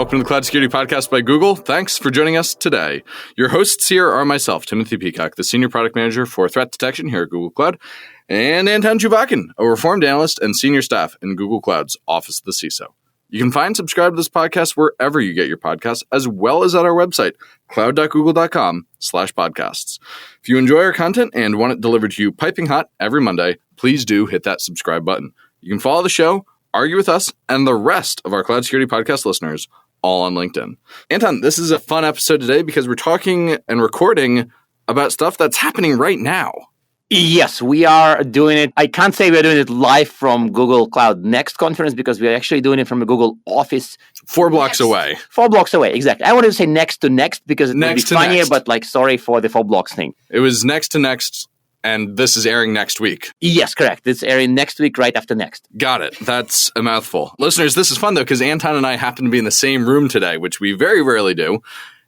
welcome to the Cloud Security Podcast by Google. Thanks for joining us today. Your hosts here are myself, Timothy Peacock, the Senior Product Manager for Threat Detection here at Google Cloud, and Anton Chuvakin, a Reformed Analyst and Senior Staff in Google Cloud's Office of the CISO. You can find and subscribe to this podcast wherever you get your podcasts, as well as at our website, cloud.google.com/podcasts. If you enjoy our content and want it delivered to you piping hot every Monday, please do hit that subscribe button. You can follow the show, argue with us, and the rest of our Cloud Security Podcast listeners all on LinkedIn. Anton, this is a fun episode today because we're talking and recording about stuff that's happening right now. Yes, we are doing it. I can't say we're doing it live from Google Cloud Next conference because we're actually doing it from the Google office. 4 blocks away. 4 blocks away, exactly. I wanted to say next to next because it would be funnier, but sorry for the 4 blocks thing. It was next to next, and this is airing next week. Yes, correct. It's airing next week, right after next. Got it. That's a mouthful. Listeners, this is fun, though, because Anton and I happen to be in the same room today, which we very rarely do.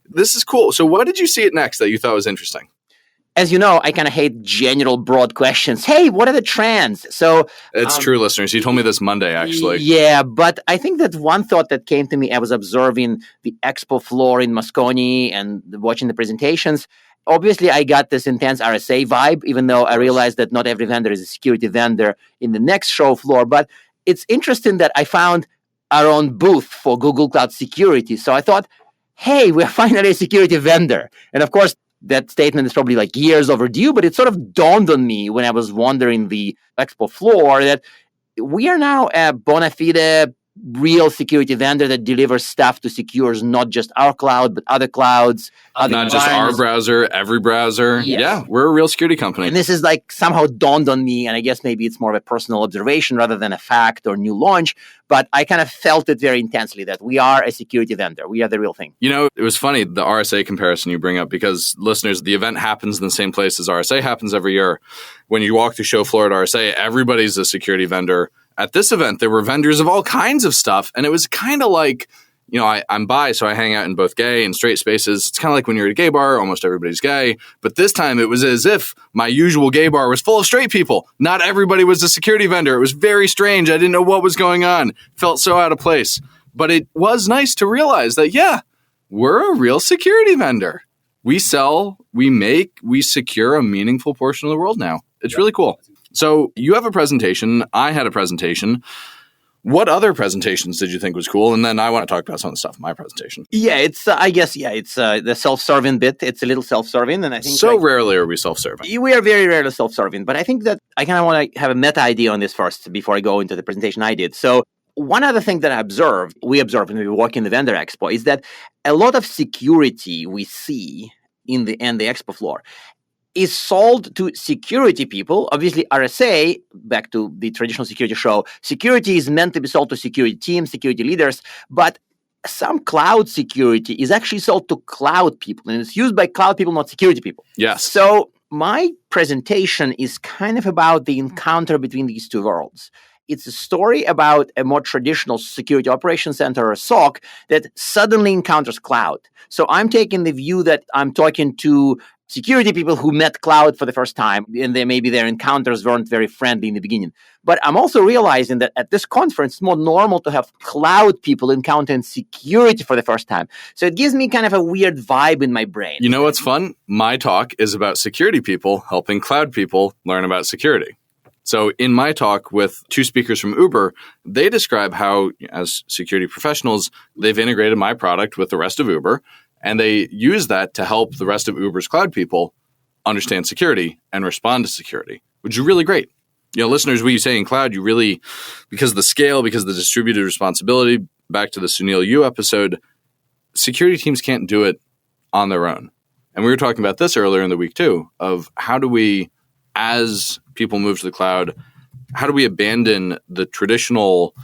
This is cool. So what did you see at Next that you thought was interesting? As you know, I kind of hate general, broad questions. Hey, what are the trends? So it's true, listeners. You told me this Monday, actually. Yeah, but I think that one thought that came to me, I was observing the expo floor in Moscone and watching the presentations. Obviously, I got this intense RSA vibe, even though I realized that not every vendor is a security vendor in the Next show floor. But it's interesting that I found our own booth for Google Cloud Security. So I thought, hey, we're finally a security vendor. And of course, that statement is probably like years overdue, but it sort of dawned on me when I was wandering the expo floor that we are now a bona fide real security vendor that delivers stuff to secures not just our cloud, but other clouds. Not just our browser, every browser. Yes. Yeah, we're a real security company. And this is like somehow dawned on me, and I guess maybe it's more of a personal observation rather than a fact or new launch, but I kind of felt it very intensely that we are a security vendor. We are the real thing. You know, it was funny, the RSA comparison you bring up, because listeners, the event happens in the same place as RSA happens every year. When you walk the show floor at RSA, everybody's a security vendor. At this event, there were vendors of all kinds of stuff, and it was kind of like, you know, I'm bi, so I hang out in both gay and straight spaces. It's kind of like when you're at a gay bar, almost everybody's gay. But this time, it was as if my usual gay bar was full of straight people. Not everybody was a security vendor. It was very strange. I didn't know what was going on. Felt so out of place. But it was nice to realize that, yeah, we're a real security vendor. We sell, we make, we secure a meaningful portion of the world now. It's really cool. So you have a presentation. I had a presentation. What other presentations did you think was cool? And then I want to talk about some of the stuff in my presentation. Yeah, it's the self-serving bit. It's a little self-serving. And I think rarely are we self-serving. We are very rarely self-serving. But I think that I kind of want to have a meta idea on this first before I go into the presentation I did. So one other thing that we observed when we were working in the vendor expo is that a lot of security we see in the expo floor is sold to security people. Obviously, RSA, back to the traditional security show, security is meant to be sold to security teams, security leaders, but some cloud security is actually sold to cloud people, and it's used by cloud people, not security people. Yes. So my presentation is kind of about the encounter between these two worlds. It's a story about a more traditional security operations center or SOC that suddenly encounters cloud. So I'm taking the view that I'm talking to security people who met cloud for the first time, and maybe their encounters weren't very friendly in the beginning. But I'm also realizing that at this conference, it's more normal to have cloud people encountering security for the first time. So it gives me kind of a weird vibe in my brain. You know what's fun? My talk is about security people helping cloud people learn about security. So in my talk with 2 speakers from Uber, they describe how, as security professionals, they've integrated my product with the rest of Uber, and they use that to help the rest of Uber's cloud people understand security and respond to security, which is really great. You know, listeners, what you say in cloud, you really, because of the scale, because of the distributed responsibility, back to the Sunil Yu episode, security teams can't do it on their own. And we were talking about this earlier in the week too, of how do we, as people move to the cloud, how do we abandon the traditional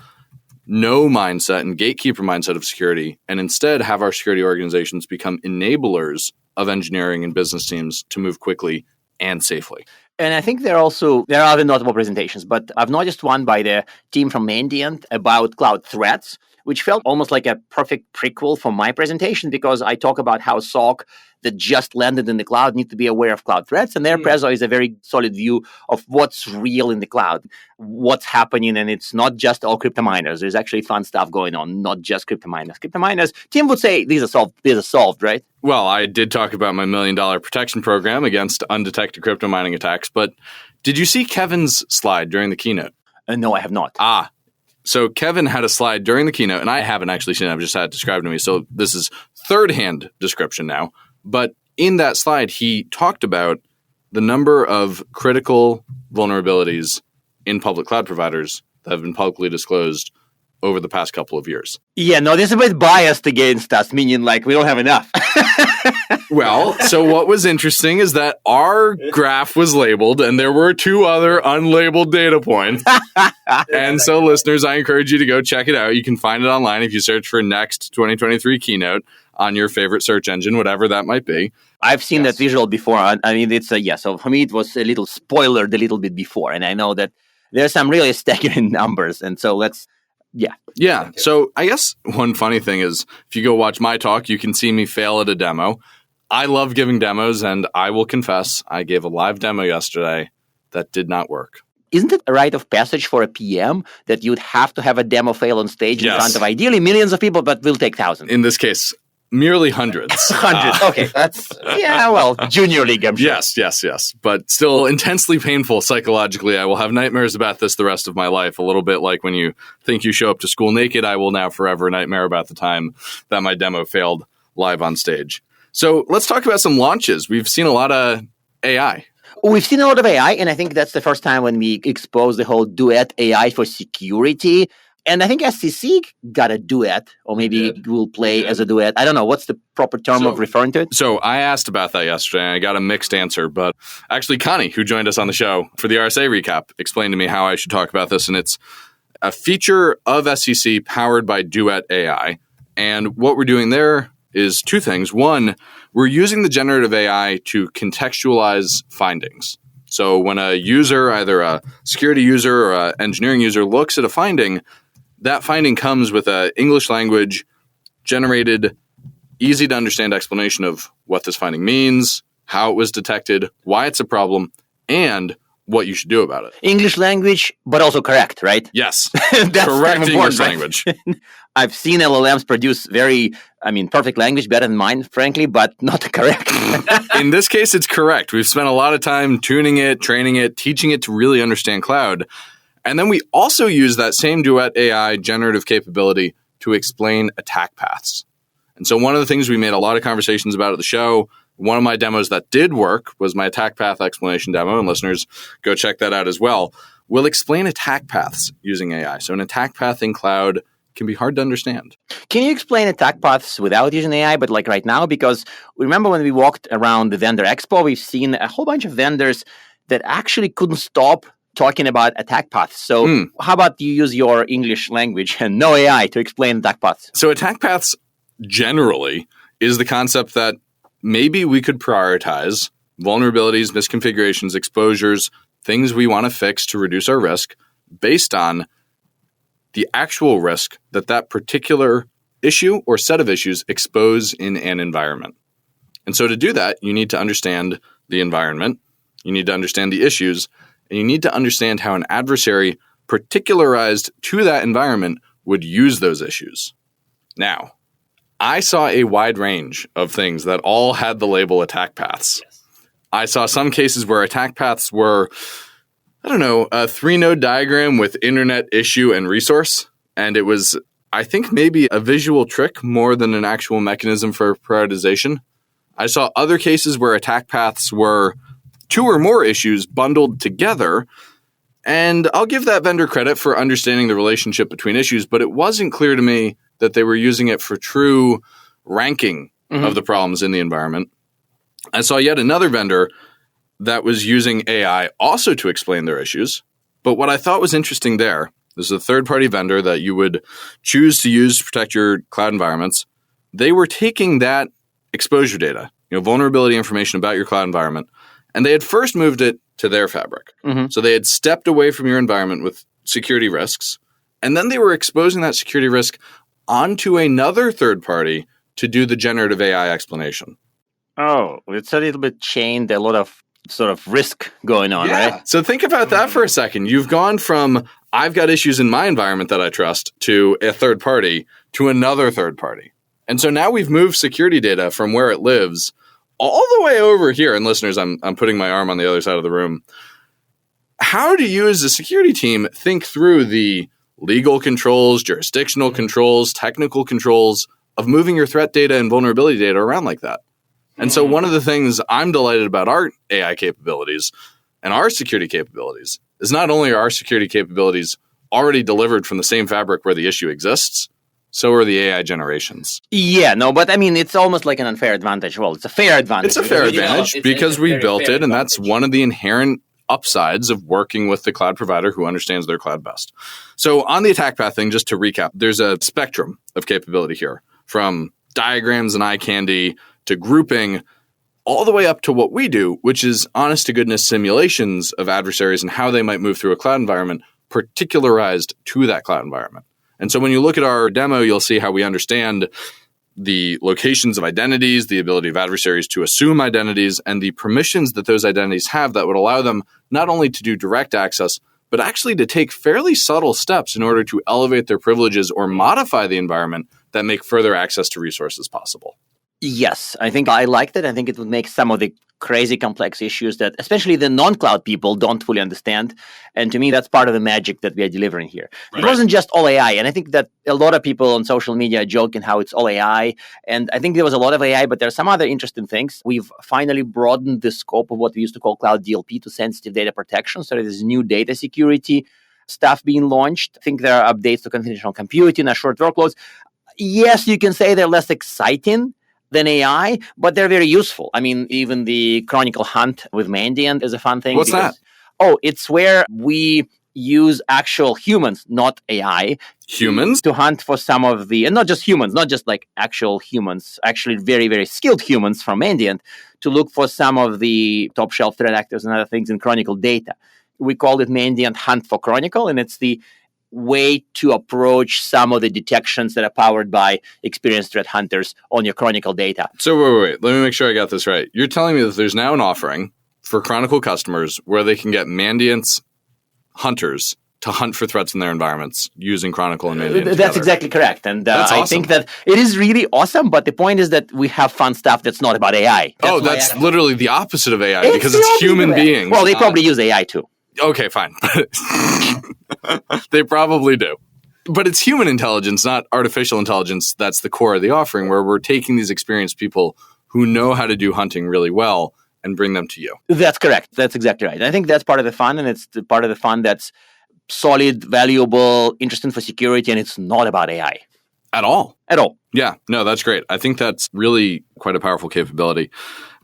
no mindset and gatekeeper mindset of security and instead have our security organizations become enablers of engineering and business teams to move quickly and safely? And I think there are other notable presentations, but I've noticed one by the team from Mandiant about cloud threats, which felt almost like a perfect prequel for my presentation because I talk about how SOC that just landed in the cloud need to be aware of cloud threats. And their Prezo is a very solid view of what's real in the cloud, what's happening. And it's not just all crypto miners. There's actually fun stuff going on, not just crypto miners. Crypto miners, Tim would say these are solved, right? Well, I did talk about my $1 million protection program against undetected crypto mining attacks, but did you see Kevin's slide during the keynote? No, I have not. So Kevin had a slide during the keynote, and I haven't actually seen it. I've just had it described to me. So this is third-hand description now. But in that slide, he talked about the number of critical vulnerabilities in public cloud providers that have been publicly disclosed over the past couple of years. Yeah, no, this is a bit biased against us, meaning like we don't have enough. Well, so what was interesting is that our graph was labeled and there were 2 other unlabeled data points. And so listeners, I encourage you to go check it out. You can find it online if you search for Next 2023 Keynote on your favorite search engine, whatever that might be. I've seen that visual before. I mean, it's so for me, it was a little spoilered a little bit before. And I know that there's some really staggering numbers. And so Yeah. So I guess one funny thing is if you go watch my talk, you can see me fail at a demo. I love giving demos, and I will confess I gave a live demo yesterday that did not work. Isn't it a rite of passage for a PM that you'd have to have a demo fail on stage in front of ideally millions of people, but we'll take thousands? In this case, merely hundreds. Hundreds. Okay. That's, junior league, I'm sure. Yes. But still intensely painful psychologically. I will have nightmares about this the rest of my life. A little bit like when you think you show up to school naked, I will now forever nightmare about the time that my demo failed live on stage. So let's talk about some launches. We've seen a lot of AI. We've seen a lot of AI, and I think that's the first time when we exposed the whole Duet AI for security. And I think SCC got a duet, or maybe will play as a duet. I don't know. What's the proper term of referring to it? So I asked about that yesterday, and I got a mixed answer. But actually, Connie, who joined us on the show for the RSA recap, explained to me how I should talk about this. And it's a feature of SCC powered by Duet AI. And what we're doing there is 2 things. One, we're using the generative AI to contextualize findings. So when a user, either a security user or an engineering user, looks at a finding, that finding comes with an English language generated, easy to understand explanation of what this finding means, how it was detected, why it's a problem, and what you should do about it. English language, but also correct, right? Yes. That's correct English right? language. I've seen LLMs produce perfect language, better than mine, frankly, but not correct. In this case, it's correct. We've spent a lot of time tuning it, training it, teaching it to really understand cloud. And then we also use that same Duet AI generative capability to explain attack paths. And so one of the things we made a lot of conversations about at the show, one of my demos that did work was my attack path explanation demo, and listeners, go check that out as well. We'll explain attack paths using AI. So an attack path in cloud can be hard to understand. Can you explain attack paths without using AI, but like right now? Because remember when we walked around the vendor expo, we've seen a whole bunch of vendors that actually couldn't stop talking about attack paths. So how about you use your English language and no AI to explain attack paths? So attack paths generally is the concept that maybe we could prioritize vulnerabilities, misconfigurations, exposures, things we want to fix to reduce our risk based on the actual risk that that particular issue or set of issues expose in an environment. And so to do that, you need to understand the environment, you need to understand the issues, and you need to understand how an adversary particularized to that environment would use those issues. Now, I saw a wide range of things that all had the label attack paths. Yes. I saw some cases where attack paths were, a 3-node diagram with internet issue and resource. And it was, I think, maybe a visual trick more than an actual mechanism for prioritization. I saw other cases where attack paths were 2 or more issues bundled together. And I'll give that vendor credit for understanding the relationship between issues, but it wasn't clear to me that they were using it for true ranking of the problems in the environment. I saw yet another vendor that was using AI also to explain their issues. But what I thought was interesting there, this is a third-party vendor that you would choose to use to protect your cloud environments. They were taking that exposure data, vulnerability information about your cloud environment, and they had first moved it to their fabric. So they had stepped away from your environment with security risks, and then they were exposing that security risk onto another third party to do the generative AI explanation. Oh, it's a little bit chained, a lot of sort of risk going on, right? So think about that for a second. You've gone from, I've got issues in my environment that I trust, to a third party, to another third party. And so now we've moved security data from where it lives all the way over here. And listeners, I'm putting my arm on the other side of the room. How do you as a security team think through the legal controls, jurisdictional controls, technical controls of moving your threat data and vulnerability data around like that? And so one of the things I'm delighted about our AI capabilities and our security capabilities is not only are our security capabilities already delivered from the same fabric where the issue exists, so are the AI generations. Yeah, no, but I mean, it's almost like an unfair advantage. Well, it's a fair advantage. It's a fair advantage because we built it, and that's one of the inherent upsides of working with the cloud provider who understands their cloud best. So on the attack path thing, just to recap, there's a spectrum of capability here, from diagrams and eye candy to grouping, all the way up to what we do, which is honest-to-goodness simulations of adversaries and how they might move through a cloud environment, particularized to that cloud environment. And so when you look at our demo, you'll see how we understand the locations of identities, the ability of adversaries to assume identities, and the permissions that those identities have that would allow them not only to do direct access, but actually to take fairly subtle steps in order to elevate their privileges or modify the environment that make further access to resources possible. Yes, I think I liked it. I think it would make some of the crazy complex issues that especially the non-cloud people don't fully understand. And to me, that's part of the magic that we are delivering here. Right. It wasn't just all AI. And I think that a lot of people on social media are joking how it's all AI. And I think there was a lot of AI, but there are some other interesting things. We've finally broadened the scope of what we used to call cloud DLP to sensitive data protection. So there's new data security stuff being launched. I think there are updates to conventional computing and short workloads. Yes, you can say they're less exciting than AI, but they're very useful. I mean, even the Chronicle Hunt with Mandiant is a fun thing. What's that? Oh, it's where we use actual humans, not AI. Humans? To hunt for some of the, and not just humans, not just like actual humans, actually very, very skilled humans from Mandiant, to look for some of the top shelf threat actors and other things in Chronicle data. We call it Mandiant Hunt for Chronicle, and it's the way to approach some of the detections that are powered by experienced threat hunters on your Chronicle data. So wait. Let me make sure I got this right. You're telling me that there's now an offering for Chronicle customers where they can get Mandiant's hunters to hunt for threats in their environments using Chronicle and Mandiant together. That's exactly correct. And awesome. I think that it is really awesome, but the point is that we have fun stuff that's not about AI. That's literally the opposite of AI because it's human beings. Well, they probably use AI too. Okay, fine. They probably do. But it's human intelligence, not artificial intelligence. That's the core of the offering, where we're taking these experienced people who know how to do hunting really well and bring them to you. That's correct. That's exactly right. I think that's part of the fun, and it's the part of the fun that's solid, valuable, interesting for security, and it's not about AI. At all. At all. Yeah, no, that's great. I think that's really quite a powerful capability.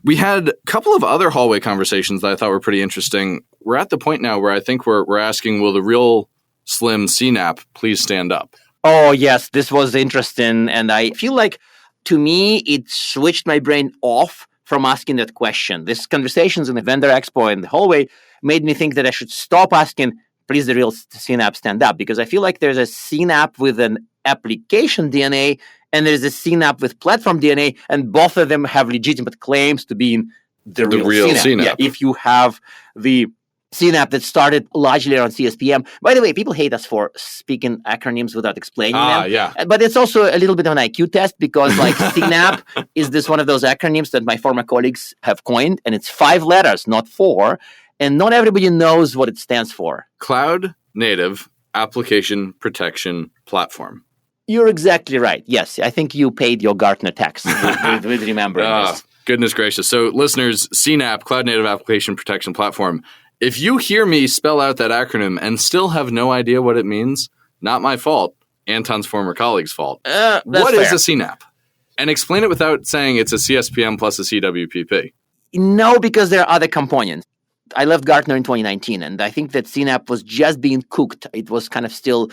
We had a couple of other hallway conversations that I thought were pretty interesting. We're at the point now where I think we're asking, will the real slim CNAP please stand up? Oh, yes, this was interesting. And I feel like, to me, it switched my brain off from asking that question. These conversations in the vendor expo and the hallway made me think that I should stop asking, please the real CNAP stand up? Because I feel like there's a CNAP with an application DNA and there's a CNAP with platform DNA, and both of them have legitimate claims to being the real CNAP. Yeah, if you have the CNAP that started largely around CSPM. By the way, people hate us for speaking acronyms without explaining them. Yeah. But it's also a little bit of an IQ test because like CNAP is this one of those acronyms that my former colleagues have coined, and it's 5 letters, not 4. And not everybody knows what it stands for. Cloud Native Application Protection Platform. You're exactly right. Yes, I think you paid your Gartner tax with remembering this. Goodness gracious. So listeners, CNAP, Cloud Native Application Protection Platform. If you hear me spell out that acronym and still have no idea what it means, not my fault, Anton's former colleague's fault. What is a CNAP? And explain it without saying it's a CSPM plus a CWPP. No, because there are other components. I left Gartner in 2019, and I think that CNAP was just being cooked. It was kind of still,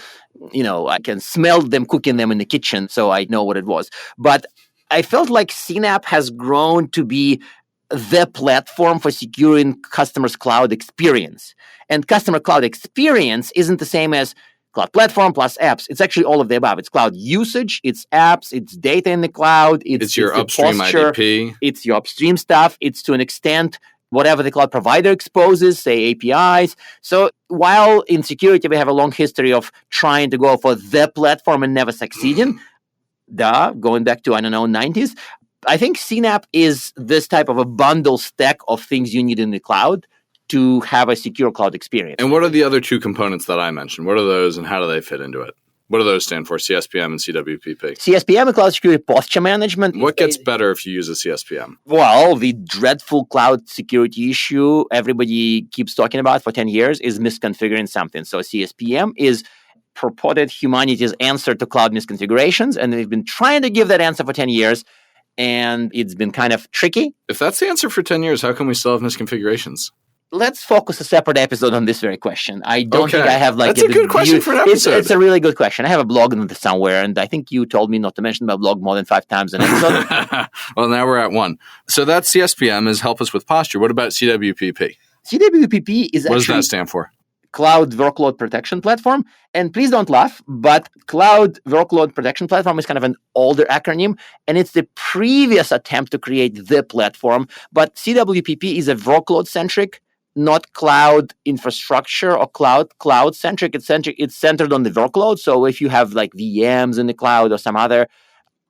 I can smell them cooking them in the kitchen, so I know what it was. But I felt like CNAP has grown to be the platform for securing customers' cloud experience. And customer cloud experience isn't the same as cloud platform plus apps. It's actually all of the above. It's cloud usage, it's apps, it's data in the cloud, It's your the upstream posture, IDP. it's your upstream stuff. It's to an extent whatever the cloud provider exposes, say APIs. So while in security we have a long history of trying to go for the platform and never succeeding, going back to, 90s, I think CNAPP is this type of a bundle stack of things you need in the cloud to have a secure cloud experience. And what are the other two components that I mentioned? What are those and how do they fit into it? What do those stand for? CSPM and CWPP. CSPM and Cloud Security Posture Management. What gets better if you use a CSPM? Well, the dreadful cloud security issue everybody keeps talking about for 10 years is misconfiguring something. So CSPM is purported humanity's answer to cloud misconfigurations, and they've been trying to give that answer for 10 years, and it's been kind of tricky. If that's the answer for 10 years, how come we still have misconfigurations? Let's focus a separate episode on this very question. I don't think I have That's a good question for an episode. It's a really good question. I have a blog on this somewhere, and I think you told me not to mention my blog more than 5 times an episode. Well, now we're at 1. So that CSPM is help us with posture. What about CWPP? CWPP is What does that stand for? Cloud Workload Protection Platform. And please don't laugh, but Cloud Workload Protection Platform is kind of an older acronym, and it's the previous attempt to create the platform. But CWPP is a workload-centric, not cloud infrastructure or cloud-centric. It's centered on the workload. So if you have like VMs in the cloud or some other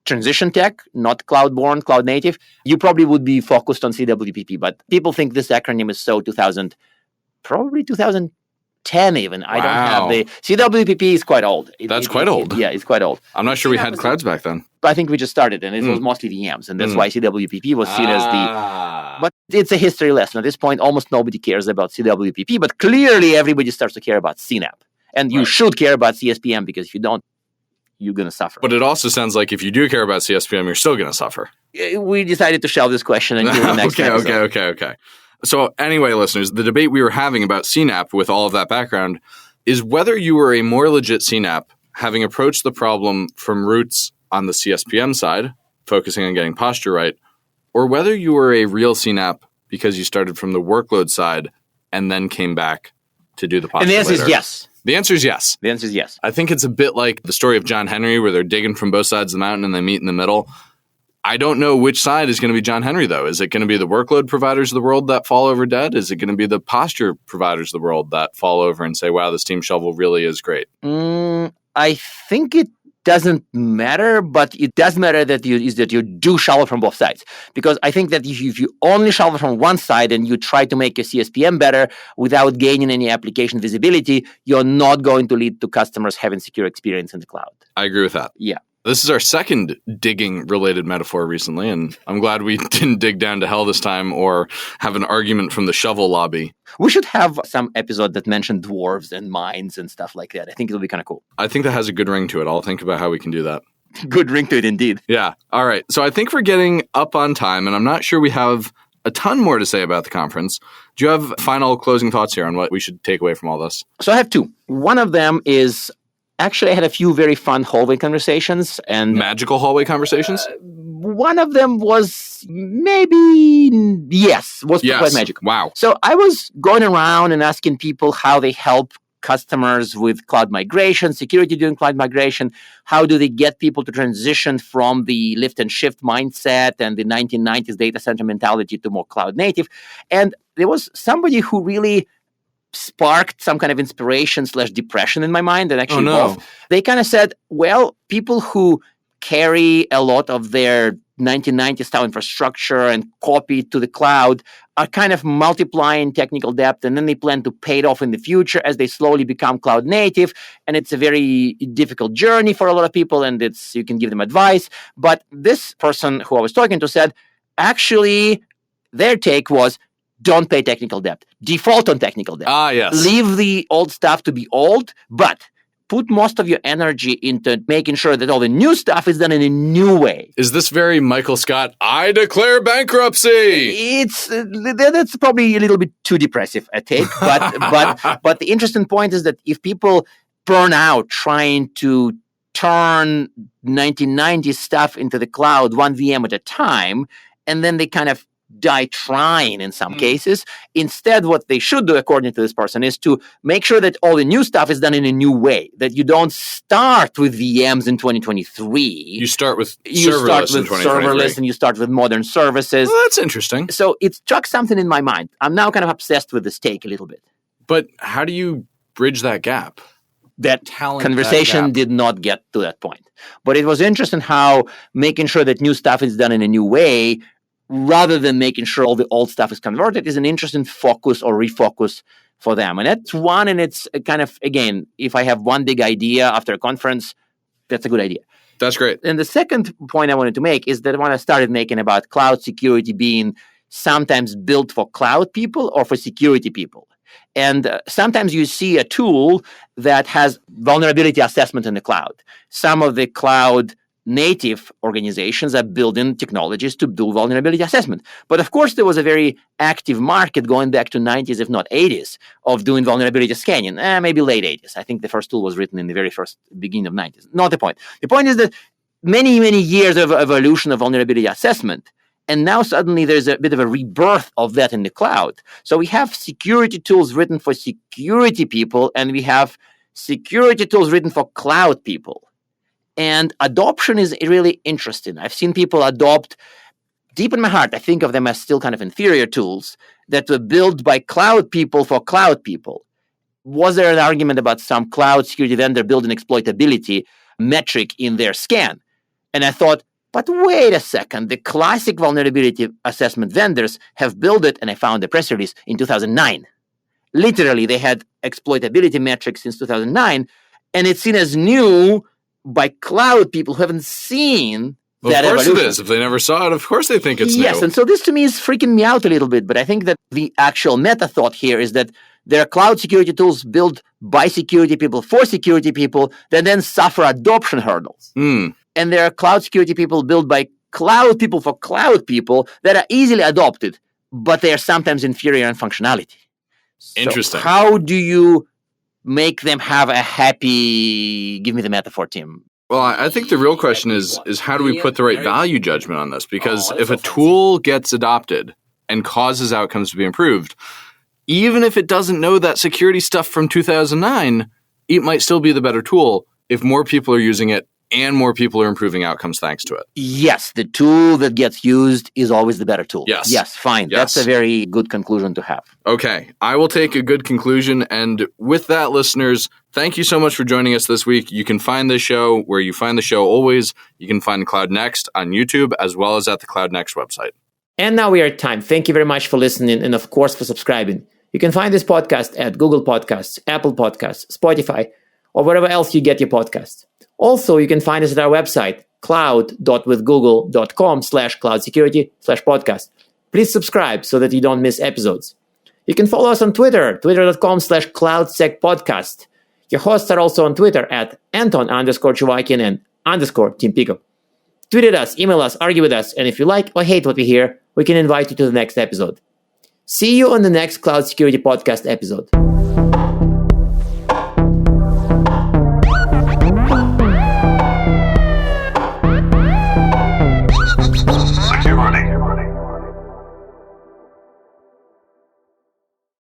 transition tech, not cloud-born, cloud-native, you probably would be focused on CWPP. But people think this acronym is so 2010 even. I don't have the... CWPP is quite old. That's quite old. Yeah, it's quite old. I'm not sure we had clouds back then. I think we just started, and it was mostly VMs, and that's why CWPP was seen as the... But it's a history lesson. At this point, almost nobody cares about CWPP, but clearly everybody starts to care about CNAPP. And you should care about CSPM, because if you don't, you're going to suffer. But it also sounds like if you do care about CSPM, you're still going to suffer. We decided to shelve this question until the next episode. Okay. So anyway, listeners, the debate we were having about CNAPP with all of that background is whether you were a more legit CNAPP, having approached the problem from roots on the CSPM side, focusing on getting posture right, or whether you were a real CNAPP because you started from the workload side and then came back to do the posture. And the answer later. is yes. The answer is yes. The answer is yes. I think it's a bit like the story of John Henry, where they're digging from both sides of the mountain and they meet in the middle. I don't know which side is going to be John Henry, though. Is it going to be the workload providers of the world that fall over dead? Is it going to be the posture providers of the world that fall over and say, wow, this Team Shovel really is great? I think it doesn't matter, but it does matter that you do shovel from both sides. Because I think that if you only shovel from one side and you try to make your CSPM better without gaining any application visibility, you're not going to lead to customers having secure experience in the cloud. I agree with that. Yeah. This is our second digging-related metaphor recently, and I'm glad we didn't dig down to hell this time or have an argument from the shovel lobby. We should have some episode that mentioned dwarves and mines and stuff like that. I think it'll be kind of cool. I think that has a good ring to it. I'll think about how we can do that. Good ring to it, indeed. Yeah. All right. So I think we're getting up on time, and I'm not sure we have a ton more to say about the conference. Do you have final closing thoughts here on what we should take away from all this? So I have 2. One of them is... Actually, I had a few very fun hallway conversations. And magical hallway conversations? One of them was quite magical. Wow. So I was going around and asking people how they help customers with cloud migration, security during cloud migration. How do they get people to transition from the lift and shift mindset and the 1990s data center mentality to more cloud native? And there was somebody who really sparked some kind of inspiration/depression in my mind, and actually both. They kind of said, well, people who carry a lot of their 1990s style infrastructure and copy it to the cloud are kind of multiplying technical depth, and then they plan to pay it off in the future as they slowly become cloud native. And it's a very difficult journey for a lot of people, and you can give them advice. But this person who I was talking to said, actually, their take was, don't pay technical debt. Default on technical debt. Yes. Leave the old stuff to be old, but put most of your energy into making sure that all the new stuff is done in a new way. Is this very Michael Scott, I declare bankruptcy? That's probably a little bit too depressive a take, but the interesting point is that if people burn out trying to turn 1990s stuff into the cloud one VM at a time, and then they kind of die trying in some cases. Instead, what they should do, according to this person, is to make sure that all the new stuff is done in a new way, that you don't start with VMs in 2023. You start with serverless in 2023. Serverless, and you start with modern services. Well, that's interesting. So it struck something in my mind. I'm now kind of obsessed with this take a little bit. But how do you bridge that gap? That conversation did not get to that point. But it was interesting how making sure that new stuff is done in a new way rather than making sure all the old stuff is converted is an interesting focus or refocus for them. And that's one, and it's kind of, again, if I have one big idea after a conference, that's a good idea. That's great. And the second point I wanted to make is that when I started making about cloud security being sometimes built for cloud people or for security people. And sometimes you see a tool that has vulnerability assessment in the cloud. Some of the cloud native organizations are building technologies to do vulnerability assessment. But of course, there was a very active market going back to 90s, if not 80s, of doing vulnerability scanning, maybe late 80s. I think the first tool was written in the very first beginning of 90s. Not the point. The point is that many, many years of evolution of vulnerability assessment. And now suddenly there's a bit of a rebirth of that in the cloud. So we have security tools written for security people, and we have security tools written for cloud people. And adoption is really interesting. I've seen people adopt, deep in my heart, I think of them as still kind of inferior tools that were built by cloud people for cloud people. Was there an argument about some cloud security vendor building exploitability metric in their scan? And I thought, but wait a second, the classic vulnerability assessment vendors have built it, and I found the press release in 2009. Literally, they had exploitability metrics since 2009, and it's seen as new by cloud people who haven't seen that evolution. Of course it is. If they never saw it, of course they think it's new. Yes, and so this to me is freaking me out a little bit, but I think that the actual meta thought here is that there are cloud security tools built by security people for security people that then suffer adoption hurdles. And there are cloud security people built by cloud people for cloud people that are easily adopted, but they are sometimes inferior in functionality. Interesting. So how do you make them have a happy, give me the metaphor, Tim? Well, I think the real question is how do we put the right value judgment on this? Because if a tool gets adopted and causes outcomes to be improved, even if it doesn't know that security stuff from 2009, it might still be the better tool if more people are using it and more people are improving outcomes thanks to it. Yes, the tool that gets used is always the better tool. Yes, fine. Yes. That's a very good conclusion to have. Okay, I will take a good conclusion. And with that, listeners, thank you so much for joining us this week. You can find this show where you find the show always. You can find Cloud Next on YouTube as well as at the Cloud Next website. And now we are at time. Thank you very much for listening and, of course, for subscribing. You can find this podcast at Google Podcasts, Apple Podcasts, Spotify, or wherever else you get your podcasts. Also, you can find us at our website, cloud.withgoogle.com/cloudsecurity/podcast. Please subscribe so that you don't miss episodes. You can follow us on Twitter, twitter.com/cloudsecpodcast. Your hosts are also on Twitter at Anton_Chuvakian and _Tim Pico. Tweet at us, email us, argue with us, and if you like or hate what we hear, we can invite you to the next episode. See you on the next Cloud Security Podcast episode.